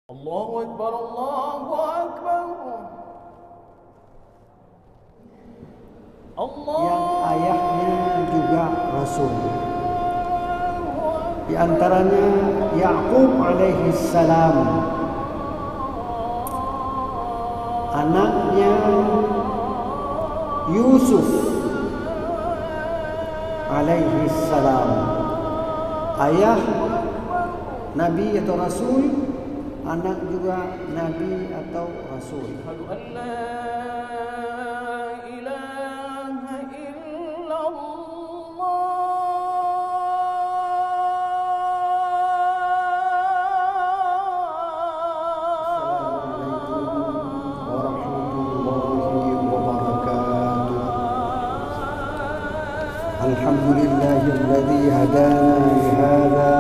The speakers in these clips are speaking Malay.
Allahu Akbar, Allahu Akbar. Yang ayahnya juga Rasul. Di antaranya Yaqub alaihi salam, anaknya Yusuf alaihi salam, ayah Nabi atau Rasul, anak juga Nabi atau Rasul. Asyhadu an la ilaha illallah. Assalamualaikum warahmatullahi wabarakatuh. Alhamdulillahilladzi hadana lihadza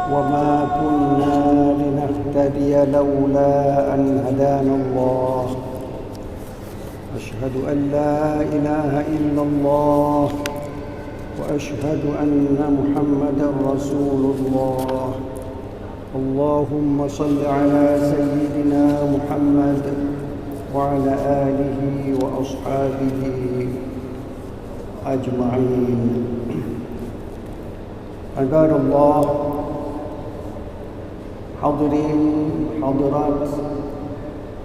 وما كنا لنهتدي لولا أن هدانا الله أشهد أن لا إله إلا الله وأشهد أن محمدا رسول الله اللهم صل على سيدنا محمد وعلى آله وأصحابه أجمعين. عباد الله، hadirin hadirat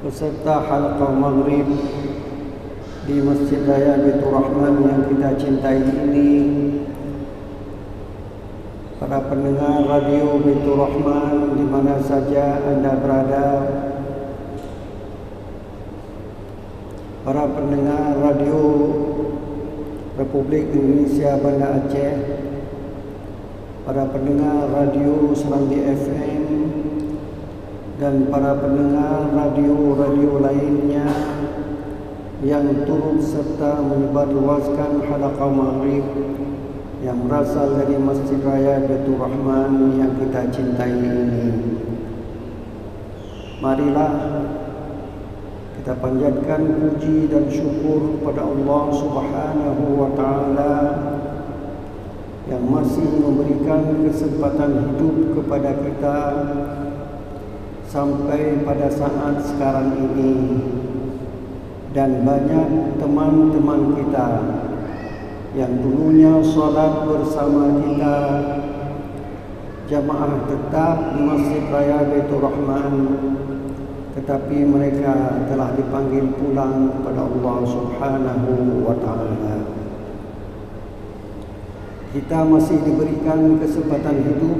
peserta halaqah maghrib di Masjid Raya Baitur Rahman yang kita cintai ini, para pendengar radio Baitur Rahman di mana saja Anda berada, para pendengar radio Republik Indonesia Banda Aceh, para pendengar radio Serambi FM, dan para pendengar radio-radio lainnya yang turut serta menyebarluaskan halaqah maghrib yang berasal dari Masjid Raya Baitur Rahman yang kita cintai ini. Marilah kita panjatkan puji dan syukur kepada Allah Subhanahu wa taala yang masih memberikan kesempatan hidup kepada kita sampai pada saat sekarang ini, dan banyak teman-teman kita yang dulunya sholat bersama kita jamaah tetap di Masjid Raya Baitur Rahman, tetapi mereka telah dipanggil pulang kepada Allah Subhanahu wa taala. Kita masih diberikan kesempatan hidup,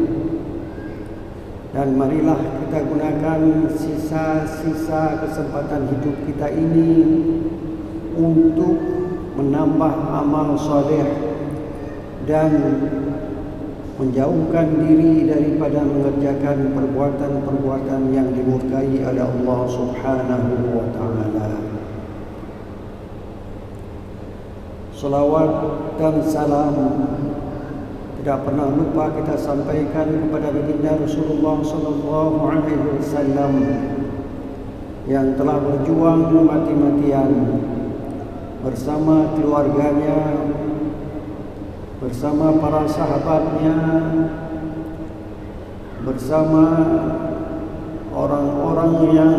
dan marilah kita gunakan sisa-sisa kesempatan hidup kita ini untuk menambah amal soleh dan menjauhkan diri daripada mengerjakan perbuatan-perbuatan yang dimurkai oleh Allah Subhanahu wa taala. Salawat dan salam tidak pernah lupa kita sampaikan kepada baginda Rasulullah sallallahu alaihi wasallam yang telah berjuang mati-matian bersama keluarganya, bersama para sahabatnya, bersama orang-orang yang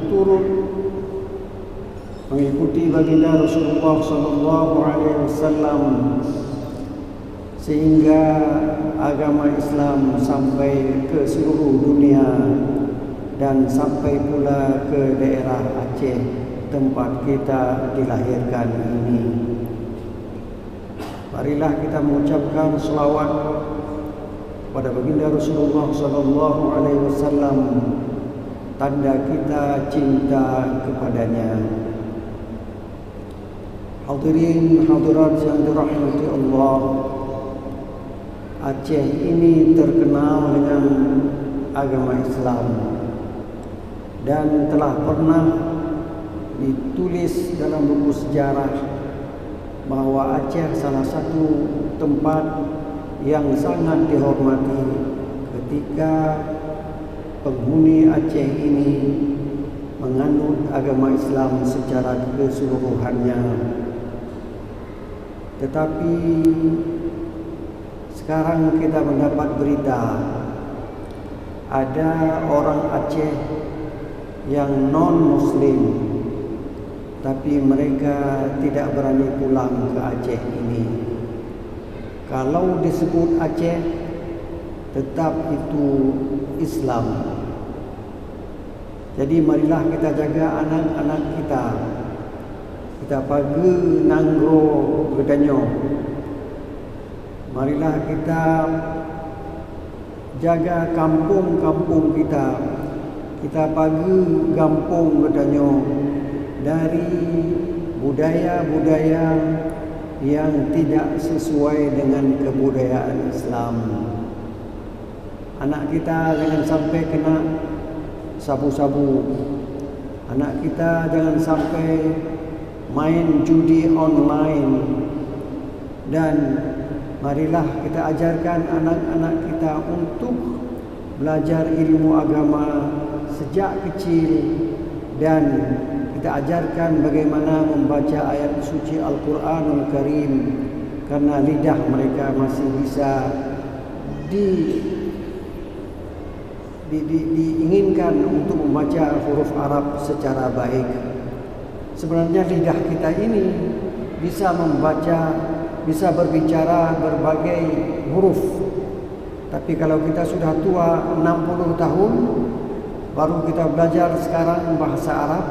turut mengikuti baginda Rasulullah sallallahu alaihi wasallam sehingga agama Islam sampai ke seluruh dunia dan sampai pula ke daerah Aceh tempat kita dilahirkan ini. Marilah kita mengucapkan selawat pada baginda Rasulullah sallallahu alaihi wasallam, tanda kita cinta kepadanya. Hadirin hadirat yang dirahmati Allah, Aceh ini terkenal dengan agama Islam dan telah pernah ditulis dalam buku sejarah bahwa Aceh salah satu tempat yang sangat dihormati ketika penghuni Aceh ini menganut agama Islam secara keseluruhannya. Tetapi sekarang kita mendapat berita ada orang Aceh yang non-Muslim, tapi mereka tidak berani pulang ke Aceh ini. Kalau disebut Aceh, tetap itu Islam. Jadi marilah kita jaga anak-anak kita. Kita pagi nanggro gedanyo. Marilah kita jaga kampung-kampung kita. Kita pagi kampung gedanyo dari budaya-budaya yang tidak sesuai dengan kebudayaan Islam. Anak kita jangan sampai kena sabu-sabu. Anak kita jangan sampai main judi online. Dan marilah kita ajarkan anak-anak kita untuk belajar ilmu agama sejak kecil, dan kita ajarkan bagaimana membaca ayat suci Al-Quranul Karim, karena lidah mereka masih bisa diinginkan untuk membaca huruf Arab secara baik. Sebenarnya lidah kita ini bisa membaca, bisa berbicara berbagai huruf. Tapi kalau kita sudah tua 60 tahun baru kita belajar sekarang bahasa Arab,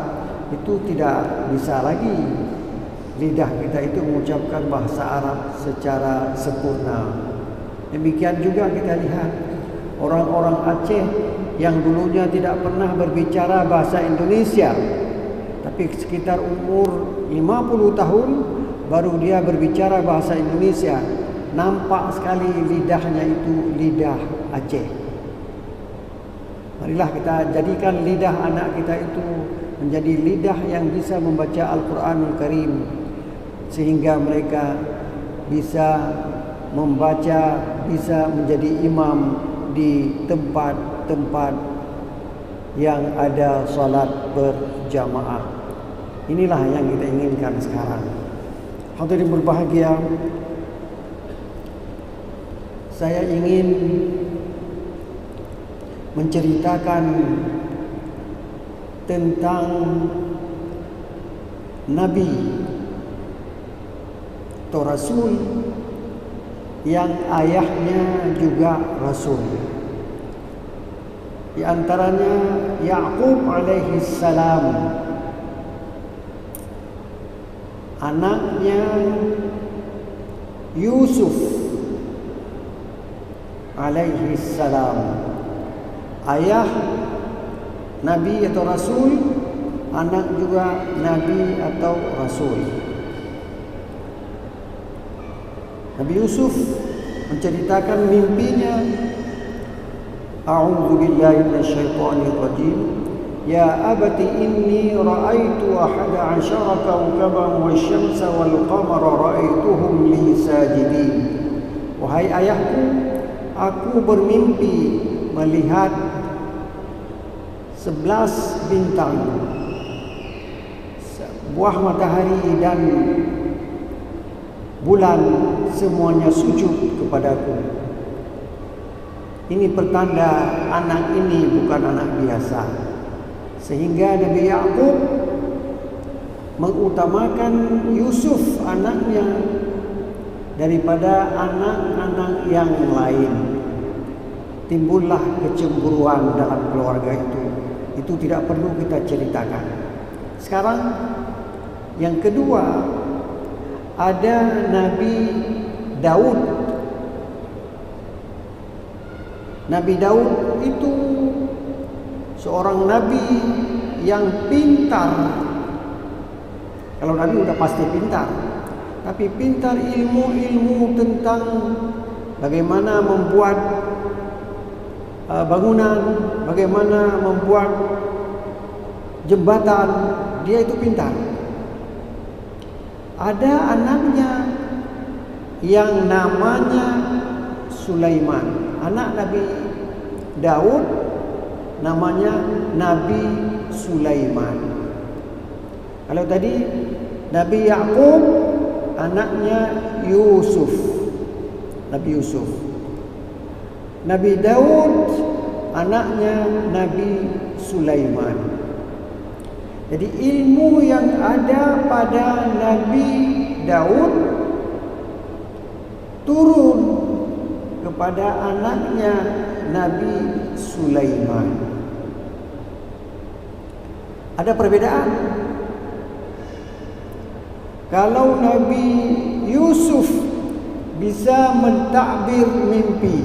itu tidak bisa lagi lidah kita itu mengucapkan bahasa Arab secara sempurna. Demikian juga kita lihat orang-orang Aceh yang dulunya tidak pernah berbicara bahasa Indonesia, tapi sekitar umur 50 tahun baru dia berbicara bahasa Indonesia. Nampak sekali lidahnya itu lidah Aceh. Marilah kita jadikan lidah anak kita itu menjadi lidah yang bisa membaca Al-Quranul Karim, sehingga mereka bisa membaca, bisa menjadi imam di tempat-tempat yang ada salat berjamaah. Inilah yang kita inginkan sekarang. Hadirin berbahagia, saya ingin menceritakan tentang Nabi atau Rasul yang ayahnya juga Rasul. Di antaranya Yaqub alaihi salam, anaknya Yusuf alaihi salam, ayah Nabi atau Rasul, anak juga Nabi atau Rasul. Nabi Yusuf menceritakan mimpinya. A'udzu billahi minasyaitonir rajim. Ya abati inni ra'aitu ahada 'ashara kawkaban wasyamsa wal qamara ra'aituhum li sajidin. Wahai ayahku, aku bermimpi melihat 11 bintang, buah matahari dan bulan semuanya sujud kepadaku. Ini pertanda anak ini bukan anak biasa. Sehingga Nabi Yaqub mengutamakan Yusuf anaknya daripada anak-anak yang lain. Timbullah kecemburuan dalam keluarga itu. Itu tidak perlu kita ceritakan. Sekarang yang kedua, ada Nabi Daud. Nabi Daud itu seorang nabi yang pintar. Kalau nabi sudah pasti pintar, tapi pintar ilmu-ilmu tentang bagaimana membuat bangunan, bagaimana membuat jembatan, dia itu pintar. Ada anaknya yang namanya Sulaiman, anak Nabi Daud, namanya Nabi Sulaiman. Kalau tadi Nabi Yaqub, anaknya Yusuf, Nabi Yusuf. Nabi Daud, anaknya Nabi Sulaiman. Jadi ilmu yang ada pada Nabi Daud turun kepada anaknya Nabi Sulaiman. Ada perbedaan. Kalau Nabi Yusuf bisa mentakbir mimpi,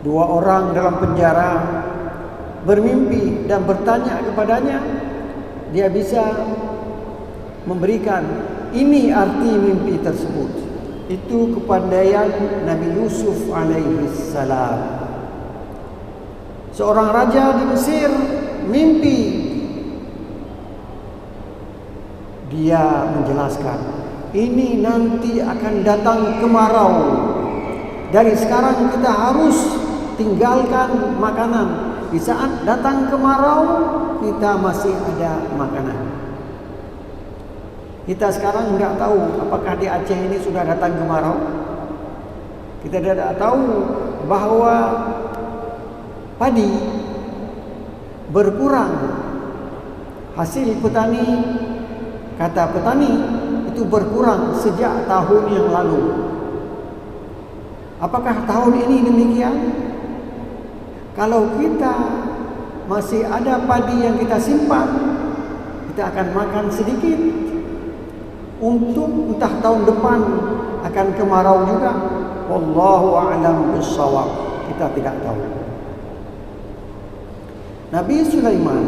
dua orang dalam penjara bermimpi dan bertanya kepadanya, dia bisa memberikan ini arti mimpi tersebut. Itu kepandaian Nabi Yusuf alaihi salam. Seorang raja di Mesir mimpi, dia menjelaskan, ini nanti akan datang kemarau. Dari sekarang kita harus tinggalkan makanan. Di saat datang kemarau, kita masih ada makanan. Kita sekarang tidak tahu apakah di Aceh ini sudah datang kemarau. Kita tidak tahu bahawa padi berkurang. Hasil petani, kata petani, itu berkurang sejak tahun yang lalu. Apakah tahun ini demikian? Kalau kita masih ada padi yang kita simpan, kita akan makan sedikit. Untuk entah tahun depan akan kemarau juga. Wallahu a'lam bissawab. Kita tidak tahu. Nabi Sulaiman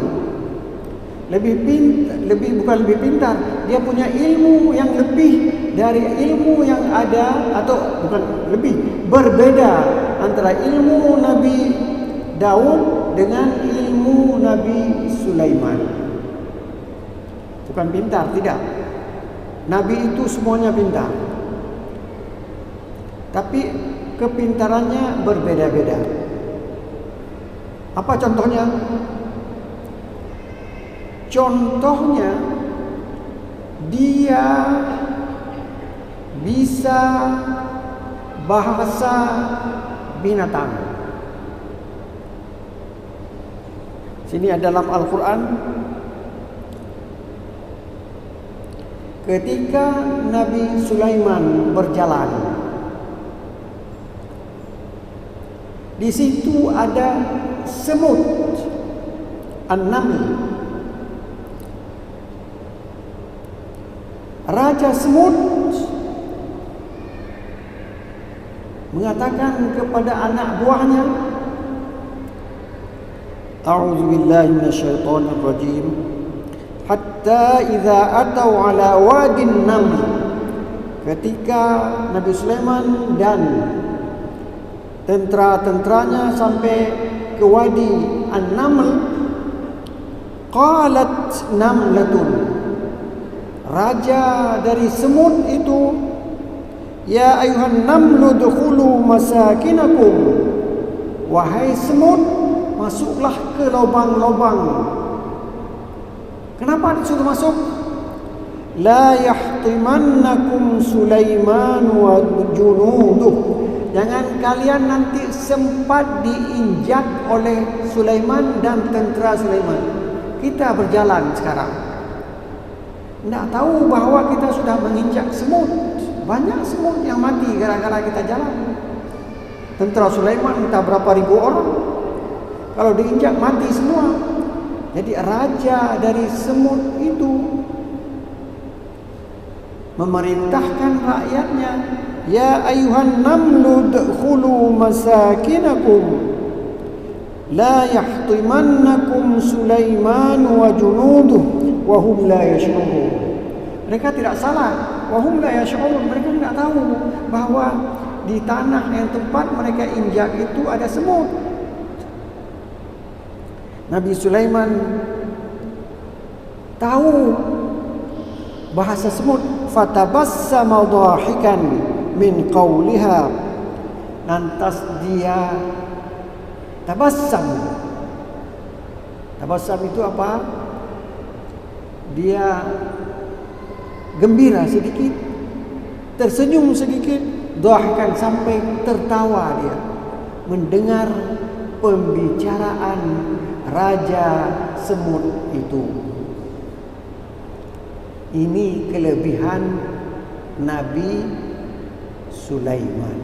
bukan lebih pintar, dia punya ilmu yang lebih dari ilmu yang ada, atau bukan lebih, berbeda antara ilmu Nabi Daud dengan ilmu Nabi Sulaiman. Bukan pintar, tidak. Nabi itu semuanya pintar, tapi kepintarannya berbeda-beda. Apa contohnya? Contohnya, dia bisa bahasa binatang. Sini ada dalam Al-Quran, ketika Nabi Sulaiman berjalan, di situ ada semut, an-naml. Raja semut mengatakan kepada anak buahnya, A'udzu billahi minasyaitonir rajim. Hatta idza atau ala wadin naml. Ketika Nabi Sulaiman dan tentera-tenteranya sampai ke wadi An-Naml, qalat namlatun. Raja dari semut itu, ya ayuhan namlu dukhulu masakinakum. Wahai semut, masuklah ke lubang-lubang. Kenapa disuruh masuk? La yahtimannakum Sulaiman wa junuduh. Jangan kalian nanti sempat diinjak oleh Sulaiman dan tentera Sulaiman. Kita berjalan sekarang, tidak tahu bahawa kita sudah menginjak semut. Banyak semut yang mati gara-gara kita jalan. Tentera Sulaiman entah berapa ribu orang, kalau diinjak mati semua. Jadi raja dari semut itu memerintahkan rakyatnya, ya ayuhan namlu dkhulu masakinakum la yahtimannakum Sulaiman wa junuduh wa hum la yash'urun. Mereka tidak salah, wa hum la yash'urun. Mereka tidak tahu bahawa di tanah yang tempat mereka injak itu ada semut. Nabi Sulaiman tahu bahasa semut. Fatabassama dhahikan min qawliha. Lantas dia tabassam. Tabassam itu apa? Dia gembira sedikit, tersenyum sedikit, dhahikan sampai tertawa dia. mendengar pembicaraan Raja Semut itu. Ini kelebihan Nabi Sulaiman.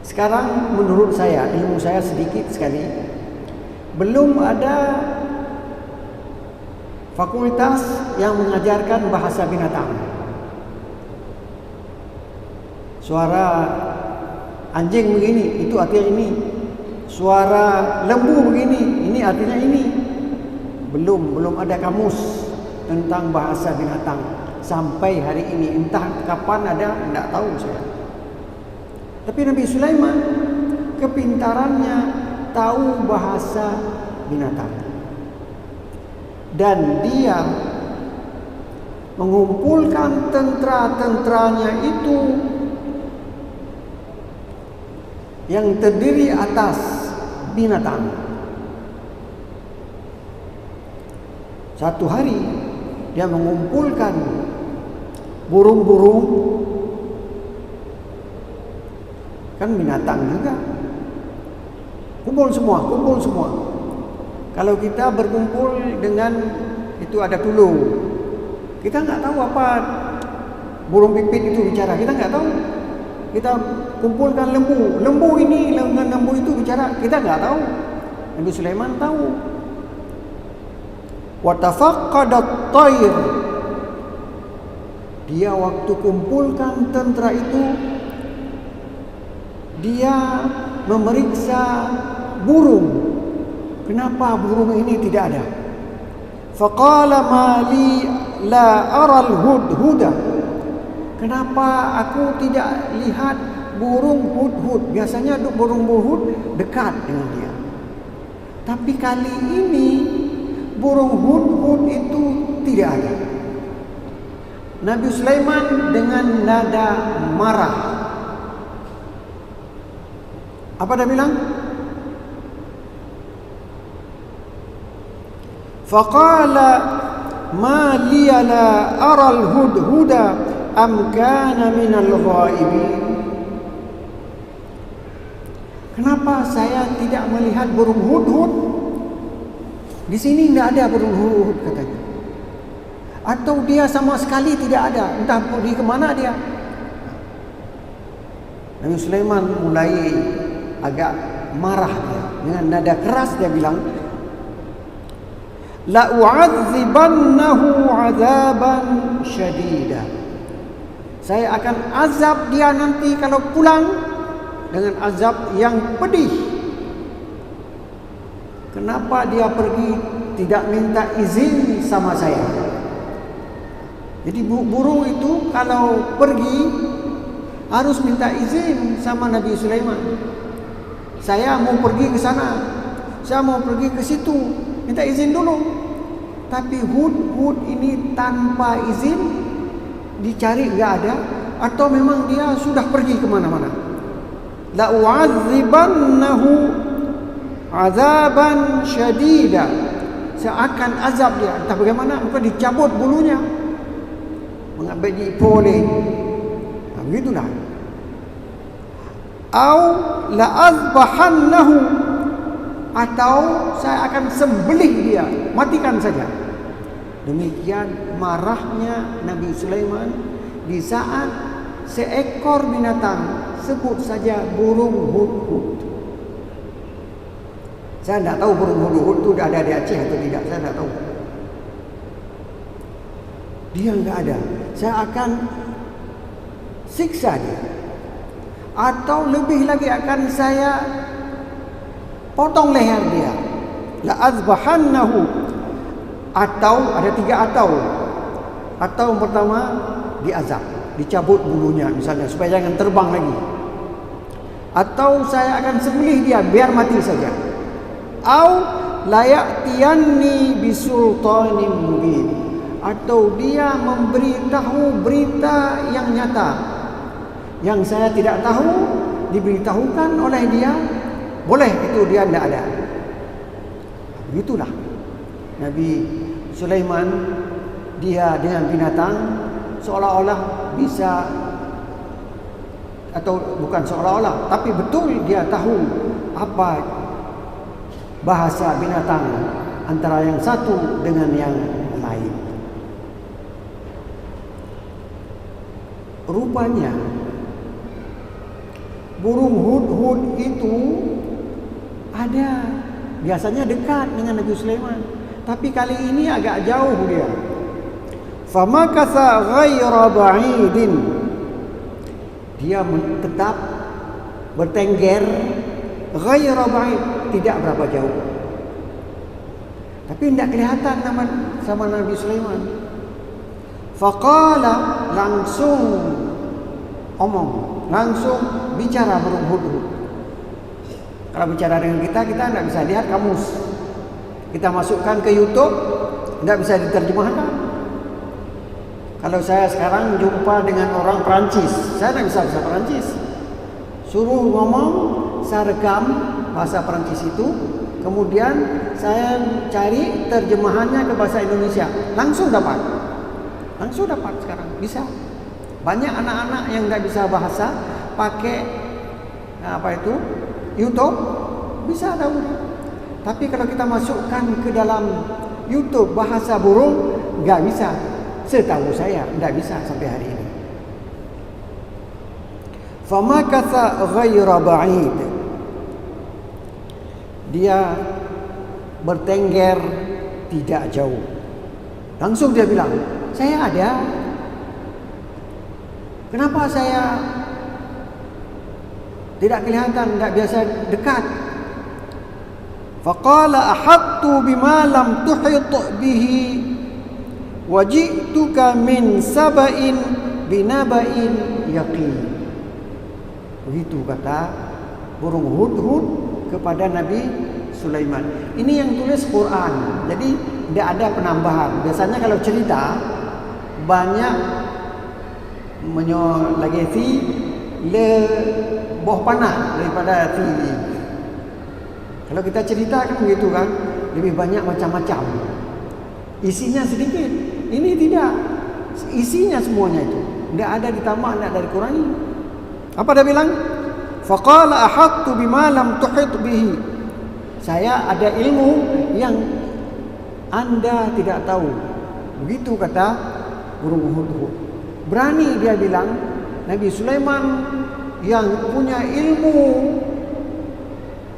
Sekarang menurut saya, ilmu saya sedikit sekali, belum ada fakultas yang mengajarkan bahasa binatang. Suara anjing begini, itu artinya ini. Suara lembu begini, ini artinya ini. Belum ada kamus tentang bahasa binatang sampai hari ini. Entah kapan ada, tidak tahu saya. Tapi Nabi Sulaiman kepintarannya tahu bahasa binatang. Dan dia mengumpulkan tentara-tentaranya itu yang terdiri atas binatang. Satu hari dia mengumpulkan burung-burung, kan binatang juga. Kumpul semua. Kalau kita berkumpul dengan itu ada tulu, kita nggak tahu apa burung pipit itu bicara, kita nggak tahu. Kita kumpulkan lembu ini dengan lembu itu bicara, kita nggak tahu. Nabi Sulaiman tahu. Wa tafaqqadat tayr. Dia waktu kumpulkan tentara itu, dia memeriksa burung. Kenapa burung ini tidak ada? Faqala ma li la ara al-hudhuda. Kenapa aku tidak lihat burung hudhud? Biasanya burung hudhud dekat dengan dia. Tapi kali ini burung hudhud itu tidak ada. Nabi Sulaiman dengan nada marah. Apa dia bilang? Faqala ma liya la ara al-hudhuda am kana min al-ghaibin. Kenapa saya tidak melihat burung hudhud? Di sini tidak ada burung hudhud katanya. Atau dia sama sekali tidak ada, entah pergi ke mana dia. Nabi Sulaiman mulai agak marah dia. Dengan nada keras dia bilang, la u'adzibannahu 'adzaban syadida. Saya akan azab dia nanti kalau pulang dengan azab yang pedih. Kenapa dia pergi tidak minta izin sama saya? Jadi burung itu kalau pergi harus minta izin sama Nabi Sulaiman. Saya mau pergi ke sana, saya mau pergi ke situ, minta izin dulu. Tapi hudhud ini tanpa izin dicari enggak ada, atau memang dia sudah pergi kemana-mana. La u'adzibannahu 'adzaban syadida. Saya akan azab dia. Entah bagaimana, mungkin dicabut bulunya, mengambil dipoleh. Begitulah. Au la azbahannahu, atau saya akan sembelih dia, matikan saja. Demikian marahnya Nabi Sulaiman di saat seekor binatang, sebut saja burung hudhud. Saya tidak tahu burung hudhud itu ada di Aceh atau tidak, saya tidak tahu. Dia enggak ada. Saya akan siksa dia. Atau lebih lagi akan saya potong leher dia. La azbahannahu. Atau ada 3 atau. Atau yang pertama diazab, dicabut bulunya misalnya supaya jangan terbang lagi. Atau saya akan sembelih dia biar mati saja. Au la ya'tiyanni bisultanin mubin. Atau dia memberitahu berita yang nyata yang saya tidak tahu, diberitahukan oleh dia, boleh itu dia tidak ada. Begitulah Nabi Sulaiman, dia dengan binatang seolah-olah bisa atau bukan seolah-olah, tapi betul dia tahu apa bahasa binatang antara yang satu dengan yang lain. Rupanya burung hudhud itu ada, biasanya dekat dengan Nabi Sulaiman, tapi kali ini agak jauh dia. Famakatha ghaira ba'idin, dia tetap bertengger, ghaira ba'id, tidak berapa jauh, tapi tidak kelihatan sama Nabi Sulaiman. Faqala, langsung omong, langsung bicara burung hudhud. Kalau bicara dengan kita tidak bisa lihat kamus. Kita masukkan ke YouTube, tidak bisa diterjemahkan. Kalau saya sekarang jumpa dengan orang Perancis, saya tidak bisa bahasa Perancis. Suruh ngomong, saya rekam bahasa Perancis itu, kemudian saya cari terjemahannya ke bahasa Indonesia, langsung dapat. Langsung dapat sekarang, bisa. Banyak anak-anak yang tidak bisa bahasa pakai YouTube, bisa tahu. Tapi kalau kita masukkan ke dalam YouTube bahasa burung, nggak bisa. Setahu saya nggak bisa sampai hari ini. Famakatha ghaira ba'id, dia bertengger tidak jauh. Langsung dia bilang, saya ada. Kenapa saya tidak kelihatan, tidak biasa dekat? Faqala ahattu bima lam tuhit bihi wa ji'tuka min saba'in binaba'in yaqin. Begitu kata burung hudhud kepada Nabi Sulaiman. Ini yang tulis Quran, jadi tidak ada penambahan. Biasanya kalau cerita banyak lagi le boh panah daripada ti. Kalau kita cerita kan begitu kan, lebih banyak macam-macam. Isinya sedikit. Ini tidak. Isinya semuanya itu. Tidak ada ditambah, tidak ada dikurangi. Apa dia bilang? Faqala ahattu bima lam tuhit bihi. Saya ada ilmu yang Anda tidak tahu. Begitu kata burung hudhud. Berani dia bilang, Nabi Sulaiman yang punya ilmu,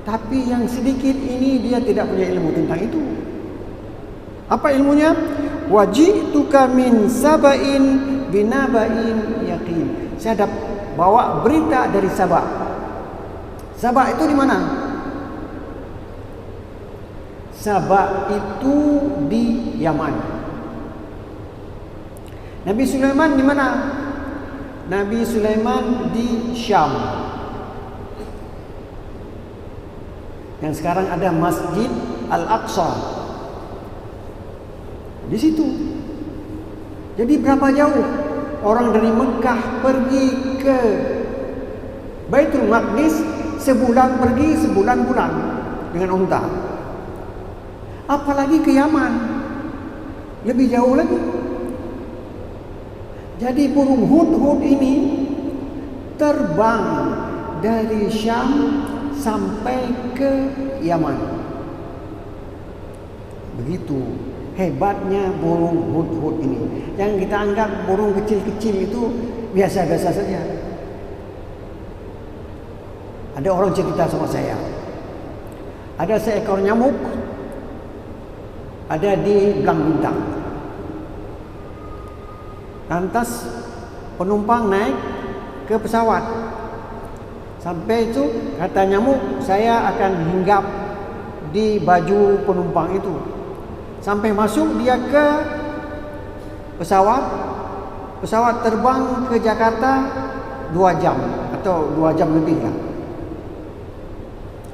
tapi yang sedikit ini dia tidak punya ilmu tentang itu. Apa ilmunya? Waji'tuka min saba'in binaba'in yaqin. Saya bawa berita dari Sabah. Sabah itu di mana? Sabah itu di Yaman. Nabi Sulaiman di mana? Nabi Sulaiman di Syam. Yang sekarang ada Masjid Al-Aqsa. Di situ. Jadi berapa jauh orang dari Mekah pergi ke Baitul Maqdis, sebulan pergi, sebulan pulang dengan unta. Apalagi ke Yaman, lebih jauh lagi. Jadi burung hudhud ini terbang dari Syam sampai ke Yaman. Begitu hebatnya burung hudhud ini. Yang kita anggap burung kecil-kecil itu biasa-biasa saja. Ada orang cerita sama saya, ada seekor nyamuk ada di Belang Bintang. Lantas penumpang naik ke pesawat. Sampai itu kata nyamuk, saya akan hinggap di baju penumpang itu. Sampai masuk dia ke pesawat. Pesawat terbang ke Jakarta 2 jam atau 2 jam lebih lah.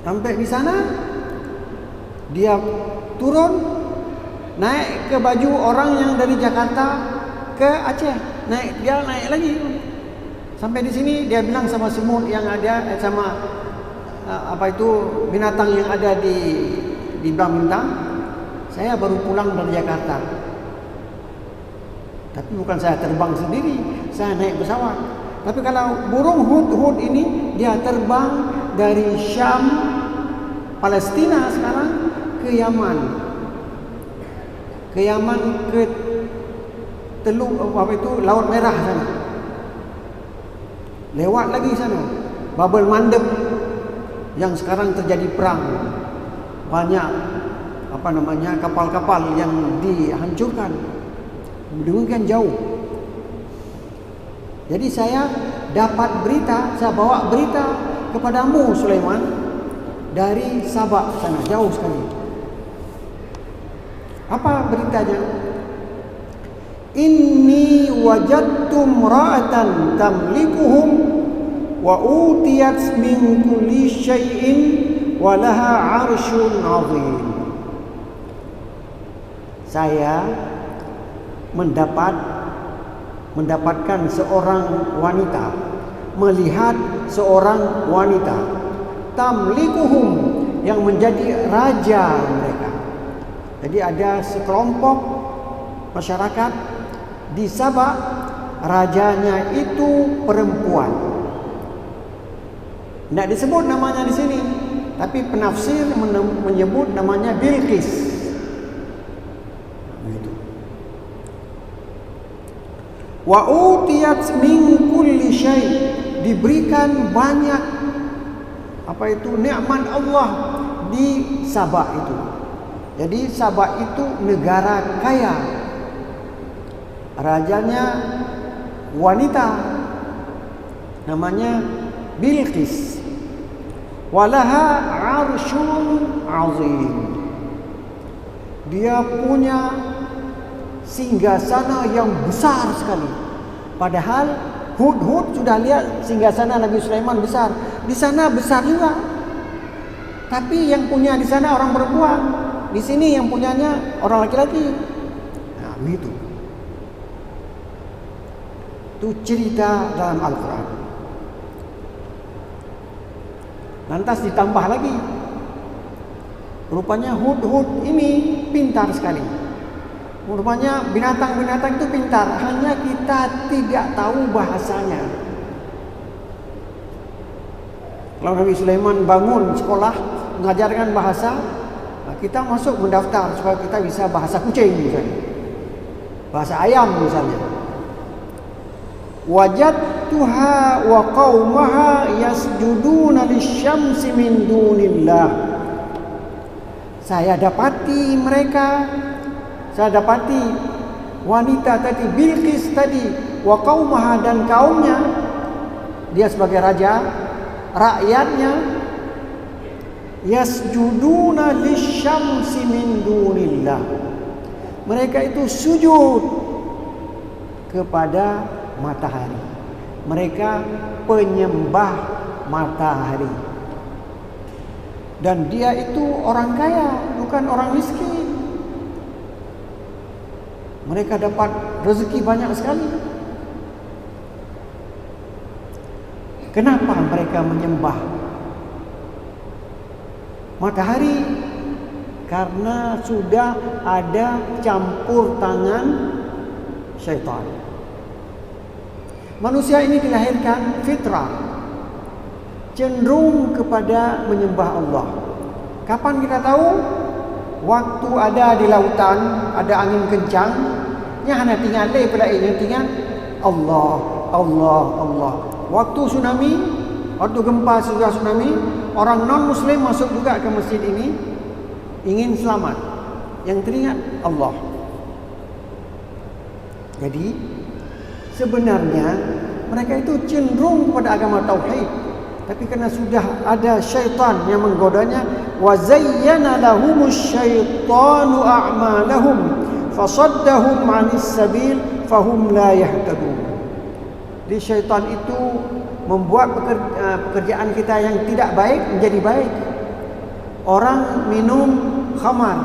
Sampai di sana dia turun, naik ke baju orang yang dari Jakarta ke Aceh, dia naik lagi. Sampai di sini dia bilang sama semut yang ada, sama binatang yang ada di Belang Bintang, saya baru pulang dari Jakarta. Tapi bukan saya terbang sendiri, saya naik pesawat. Tapi kalau burung hudhud ini dia terbang dari Syam, Palestina sekarang ke Yaman. Ke Yaman, ke Teluk Laut Merah sana. Lewat lagi sana Bab el-Mandeb yang sekarang terjadi perang. Banyak kapal-kapal yang dihancurkan. Demikian jauh. Jadi saya dapat berita, saya bawa berita kepadamu Sulaiman dari Sabah sana, jauh sekali. Apa beritanya? Inni wajadtu imra'atan tamlikuhum wa utiyat min kulli syai'in wa laha 'arsyun 'azim. Saya mendapatkan seorang wanita, melihat seorang wanita tamlikuhum yang menjadi raja mereka. Jadi ada sekelompok masyarakat di Sabah, rajanya itu perempuan. Tidak disebut namanya di sini, tapi penafsir menyebut namanya Bilqis. Wa utiyat min kulli syai', diberikan banyak nikmat Allah di Sabah itu. Jadi Sabah itu negara kaya. Rajanya wanita, namanya Bilqis. Walaha 'arsyun 'azim. Dia punya singgasana yang besar sekali. Padahal Hudhud sudah lihat singgasana Nabi Sulaiman besar. Di sana besar juga. Tapi yang punya di sana orang perempuan. Di sini yang punyanya orang laki-laki. Nah, begitu. Itu cerita dalam Al-Quran. Lantas ditambah lagi. Rupanya Hudhud ini pintar sekali. Rupanya binatang-binatang itu pintar, hanya kita tidak tahu bahasanya. Kalau Nabi Sulaiman bangun sekolah mengajarkan bahasa, kita masuk mendaftar supaya kita bisa bahasa kucing misalnya, bahasa ayam misalnya. Wajadtuha wa qaumaha yasjuduna lisyamsi min dunillah. Saya dapati wanita tadi, Bilqis tadi, wa qaumaha, dan kaumnya, dia sebagai raja, rakyatnya, yasjuduna lisyamsi min dunillah. Mereka itu sujud kepada matahari. Mereka penyembah matahari. Dan dia itu orang kaya, bukan orang miskin. Mereka dapat rezeki banyak sekali. Kenapa mereka menyembah matahari? Karena sudah ada campur tangan syaitan. Manusia ini dilahirkan fitrah, cenderung kepada menyembah Allah. Kapan kita tahu? Waktu ada di lautan, ada angin kencang, yang hanya tinggal pada ini, tinggal Allah, Allah, Allah. Waktu tsunami, waktu gempa juga tsunami, orang non-muslim masuk juga ke masjid ini, ingin selamat. Yang teringat Allah. Jadi sebenarnya mereka itu cenderung kepada agama tauhid. Tapi karena sudah ada syaitan yang menggodanya, wa zayyana lahumus syaitanu a'malahum fasaddahum 'anis sabil fahum la yahtadun. Di syaitan itu membuat pekerjaan kita yang tidak baik menjadi baik. Orang minum khamar,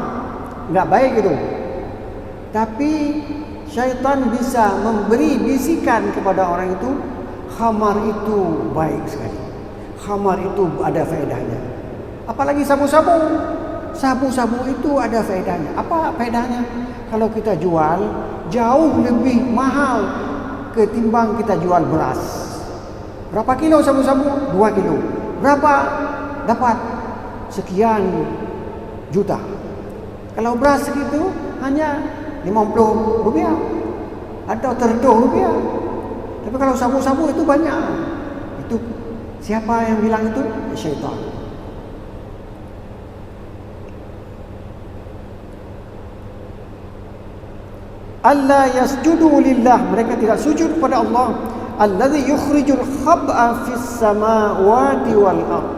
enggak baik itu. Tapi syaitan bisa memberi bisikan kepada orang itu, khamar itu baik sekali. Khamar itu ada faedahnya. Apalagi sabu-sabu. Sabu-sabu itu ada faedahnya. Apa faedahnya? Kalau kita jual jauh lebih mahal ketimbang kita jual beras. Berapa kilo sabu-sabu? 2 kilo. Berapa? Dapat sekian juta. Kalau beras segitu hanya 50 rupiah atau 100 rupiah. Tapi kalau sabu-sabu itu banyak. Itu siapa yang bilang itu? Syaitan. Alla yasjudu lillah, mereka tidak sujud kepada Allah alladzi yukhrijul khab'a fis samawati wal ard.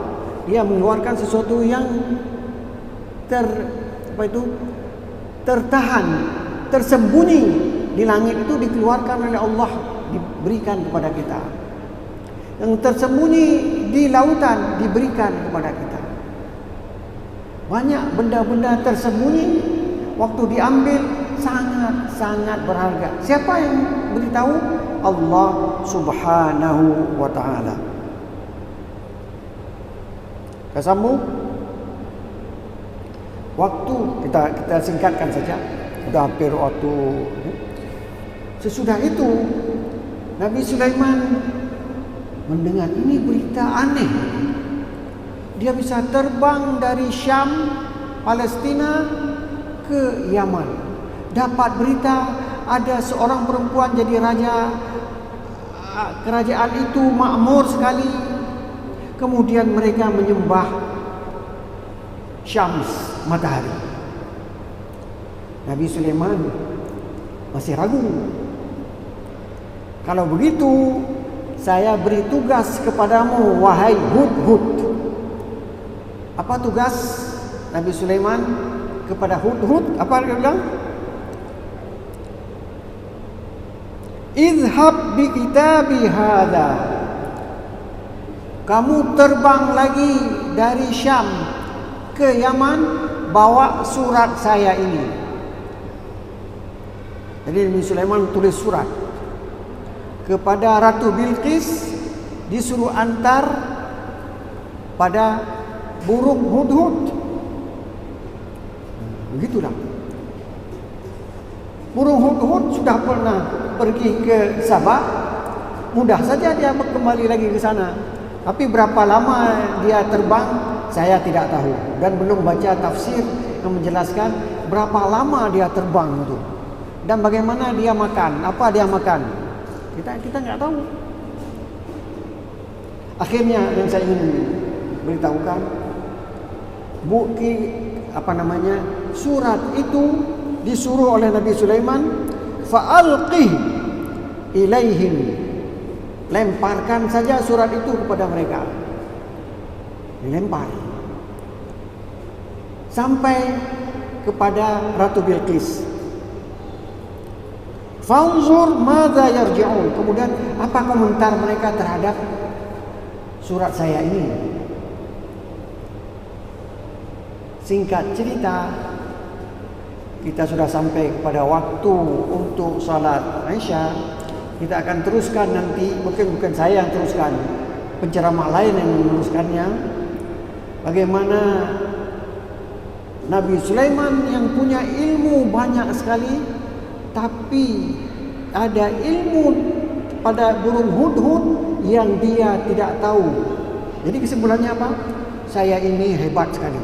Dia mengeluarkan sesuatu yang tertahan, tersembunyi di langit itu dikeluarkan oleh Allah, diberikan kepada kita. Yang tersembunyi di lautan diberikan kepada kita. Banyak benda-benda tersembunyi waktu diambil sangat berharga. Siapa yang beritahu? Allah Subhanahu wa taala. Kita sambung. Waktu kita singkatkan saja. Sudah hampir waktu. Sesudah itu Nabi Sulaiman mendengar ini berita aneh. Dia bisa terbang dari Syam, Palestina ke Yaman. Dapat berita ada seorang perempuan jadi raja. Kerajaan itu makmur sekali. Kemudian mereka menyembah Syams, matahari. Nabi Sulaiman masih ragu. Kalau begitu, saya beri tugas kepadamu, wahai Hudhud. Apa tugas Nabi Sulaiman kepada Hudhud? Apa dia bilang? Idhab bi kitabi hadha. Kamu terbang lagi dari Syam ke Yaman, bawa surat saya ini. Jadi Nabi Sulaiman tulis surat kepada Ratu Bilqis, disuruh antar pada burung Hudhud. Begitulah. Burung Hudhud sudah pernah pergi ke Sabah, mudah saja dia kembali lagi ke sana. Tapi berapa lama dia terbang, saya tidak tahu. Dan belum baca tafsir yang menjelaskan berapa lama dia terbang itu. Dan bagaimana dia makan, apa dia makan. Kita nggak tahu. Akhirnya yang saya ingin beritahukan, surat itu disuruh oleh Nabi Sulaiman, fa'alqih ilaihim, lemparkan saja surat itu kepada mereka. Dilempar sampai kepada Ratu Bilqis. Fanzur madza yarji'un. Kemudian apa komentar mereka terhadap surat saya ini? Singkat cerita, kita sudah sampai kepada waktu untuk salat Isya. Kita akan teruskan nanti, bukan saya yang teruskan, penceramah lain yang meneruskannya. Bagaimana Nabi Sulaiman yang punya ilmu banyak sekali, tapi ada ilmu pada burung Hudhud yang dia tidak tahu. Jadi kesimpulannya apa? Saya ini hebat sekali.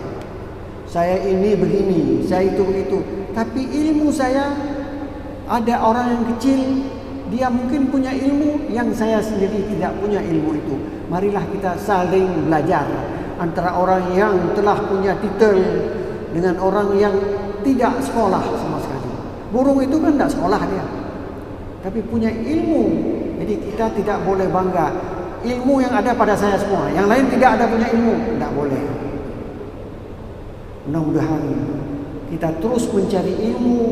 Saya ini begini, saya itu begitu. Tapi ilmu saya, ada orang yang kecil, dia mungkin punya ilmu yang saya sendiri tidak punya ilmu itu. Marilah kita saling belajar antara orang yang telah punya titel dengan orang yang tidak sekolah sama sekali. Burung itu kan tidak sekolah dia, tapi punya ilmu. Jadi kita tidak boleh bangga. Ilmu yang ada pada saya semua, yang lain tidak ada punya ilmu, tidak boleh. Mudah-mudahan kita terus mencari ilmu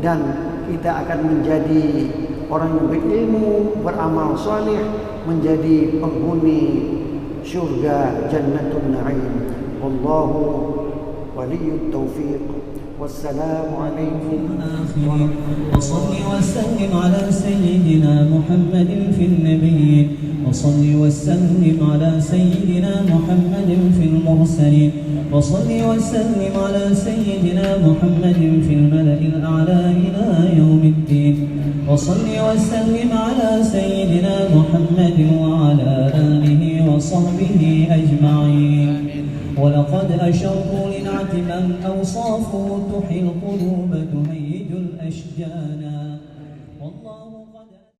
dan kita akan menjadi orang yang berilmu, beramal saleh, menjadi penghuni syurga Jannatun Na'im. Wallahu waliyut taufiq. Wassalamu alaikum wa salli wa sallim ala sayyidina Muhammadin fil nabiyyin wa salli wa sallim ala sayyidina Muhammadin fil mursalin wa salli wa sallim ala sayyidina Muhammadin fil mala'il a'la ila yaumiddin wa salli wa sallim ala sayyidina Muhammadin wa ala وصحبه أجمعين. ولقد أشروا لنعت من أوصافه تحيي القلوب تهيج الأشجانا. والله